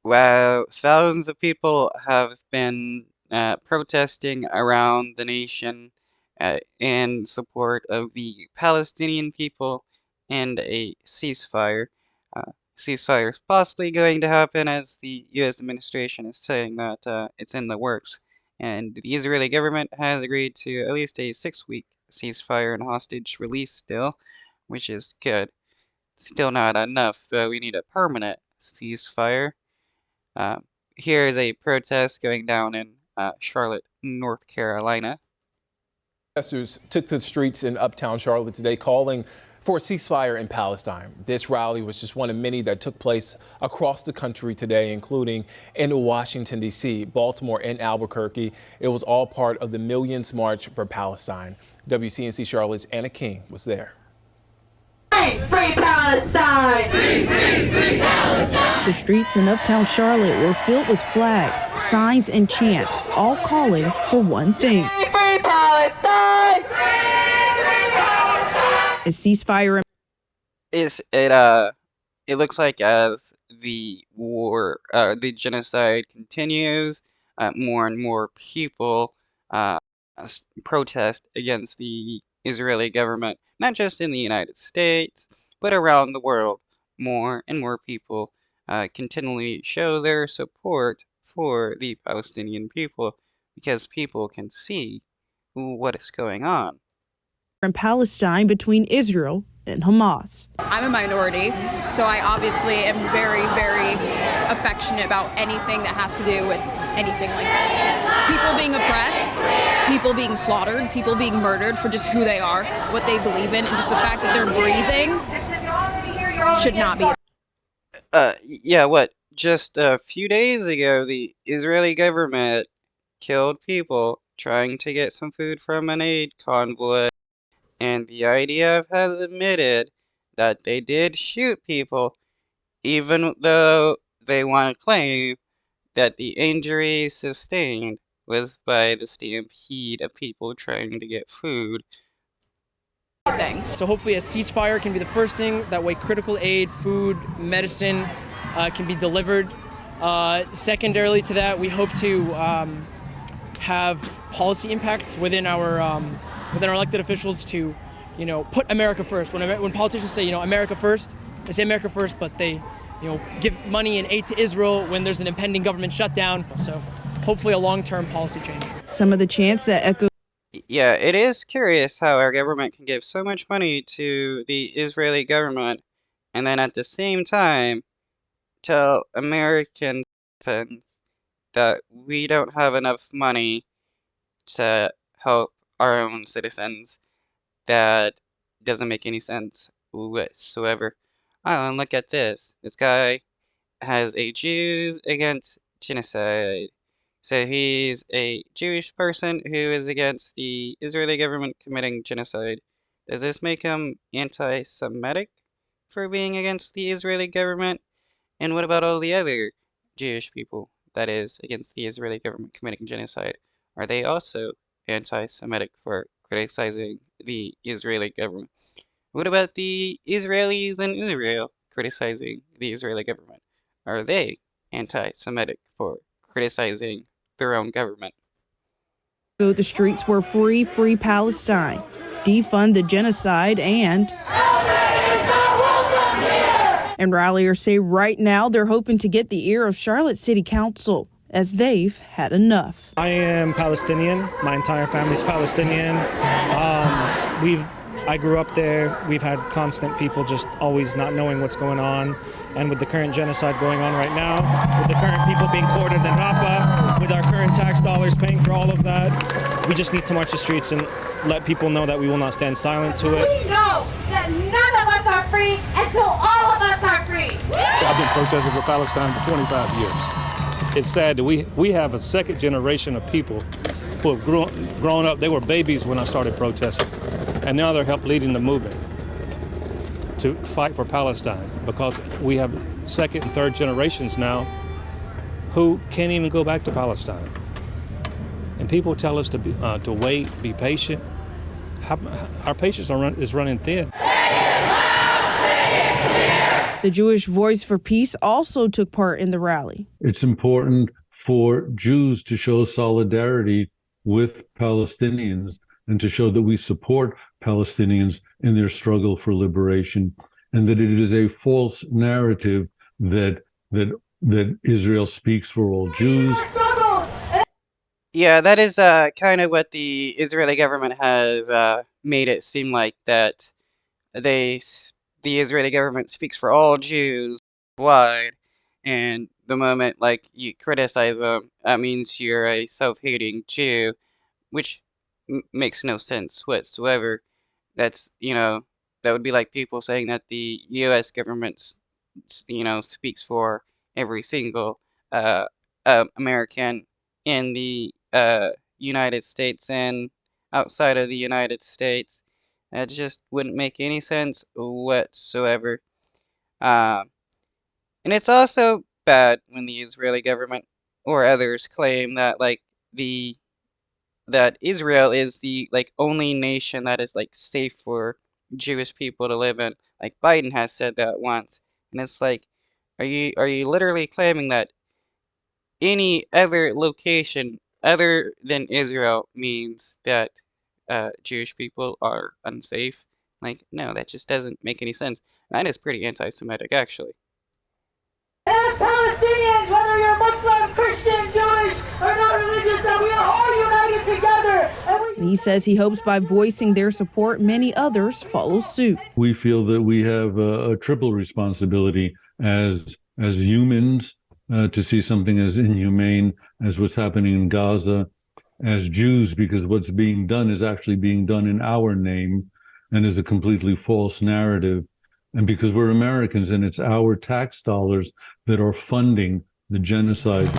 Wow, thousands of people have been protesting around the nation in support of the Palestinian people and a ceasefire. Ceasefire is possibly going to happen as the U.S. administration is saying that it's in the works. And the Israeli government has agreed to at least a 6-week ceasefire and hostage release deal, which is good. Still not enough, though. We need a permanent ceasefire. Uh, Here is a protest going down in Charlotte, North Carolina. Protesters took to the streets in uptown Charlotte today calling for a ceasefire in Palestine. This rally was just one of many that took place across the country today, including in Washington, D.C., Baltimore, and Albuquerque. It was all part of the Millions March for Palestine. WCNC Charlotte's Anna King was there. Free Palestine! Free Palestine! The streets in uptown Charlotte were filled with flags, signs, and chants, all calling for one thing. Free Palestine! Free Palestine! A ceasefire. It looks like as the war, the genocide continues, more and more people protest against the Israeli government, not just in the United States, but around the world. More and more people continually show their support for the Palestinian people because people can see what is going on. In Palestine between Israel and Hamas. I'm a minority, so I obviously am very, very affectionate about anything that has to do with anything like this. People being oppressed, people being slaughtered, people being murdered for just who they are, what they believe in, and just the fact that they're breathing should not be. Yeah, what? Just a few days ago, the Israeli government killed people trying to get some food from an aid convoy. And the IDF has admitted that they did shoot people, even though they want to claim that the injury sustained was by the stampede of people trying to get food. So hopefully a ceasefire can be the first thing. That way critical aid, food, medicine can be delivered. Secondarily to that, we hope to have policy impacts within our elected officials to, put America first. When politicians say, America first, they say America first, but they, give money and aid to Israel when there's an impending government shutdown. So hopefully a long-term policy change. Some of the chants that echo. Yeah, it is curious how our government can give so much money to the Israeli government and then at the same time tell American citizens that we don't have enough money to help our own citizens. That doesn't make any sense whatsoever. Oh, and look at this. This guy has a Jews against genocide. So he's a Jewish person who is against the Israeli government committing genocide. Does this make him anti-Semitic for being against the Israeli government? And what about all the other Jewish people that is against the Israeli government committing genocide? Are they also anti-Semitic for criticizing the Israeli government? What about the Israelis in Israel criticizing the Israeli government? Are they anti-Semitic for criticizing their own government? The streets were free Palestine, defund the genocide, and ralliers say right now they're hoping to get the ear of Charlotte City Council as they've had enough. I am Palestinian. My entire family's Palestinian. I grew up there. We've had constant people just always not knowing what's going on. And with the current genocide going on right now, with the current people being quartered in Rafah, with our current tax dollars paying for all of that, we just need to march the streets and let people know that we will not stand silent to it. We know that none of us are free until all of us are free. I've been protesting for Palestine for 25 years. It's sad that we have a second generation of people who have grown up. They were babies when I started protesting, and now they're helping leading the movement to fight for Palestine, because we have second and third generations now who can't even go back to Palestine. And people tell us to wait, be patient. Our patience is running thin. Say it loud, say it clear. The Jewish Voice for Peace also took part in the rally. It's important for Jews to show solidarity with Palestinians and to show that we support Palestinians in their struggle for liberation, and that it is a false narrative that Israel speaks for all Jews. Yeah, that is kind of what the Israeli government has made it seem like, that the Israeli government speaks for all Jews wide, and the moment like you criticize them, that means you're a self-hating Jew, which makes no sense whatsoever. That's, that would be like people saying that the U.S. government, speaks for every single uh, American in the United States and outside of the United States. That just wouldn't make any sense whatsoever. Uh, and it's also bad when the Israeli government or others claim that the that Israel is the only nation that is safe for Jewish people to live in. Like Biden has said that once, and it's like, are you literally claiming that any other location other than Israel means that Jewish people are unsafe? Like, no, that just doesn't make any sense. That is pretty anti-Semitic, actually. As Palestinians, whether you're Muslim, Christian, Jewish, or not religious, that we are all united together. And he says he hopes by voicing their support, many others follow suit. We feel that we have a triple responsibility as humans to see something as inhumane as what's happening in Gaza, as Jews, because what's being done is actually being done in our name and is a completely false narrative. And because we're Americans and it's our tax dollars that are funding the genocide.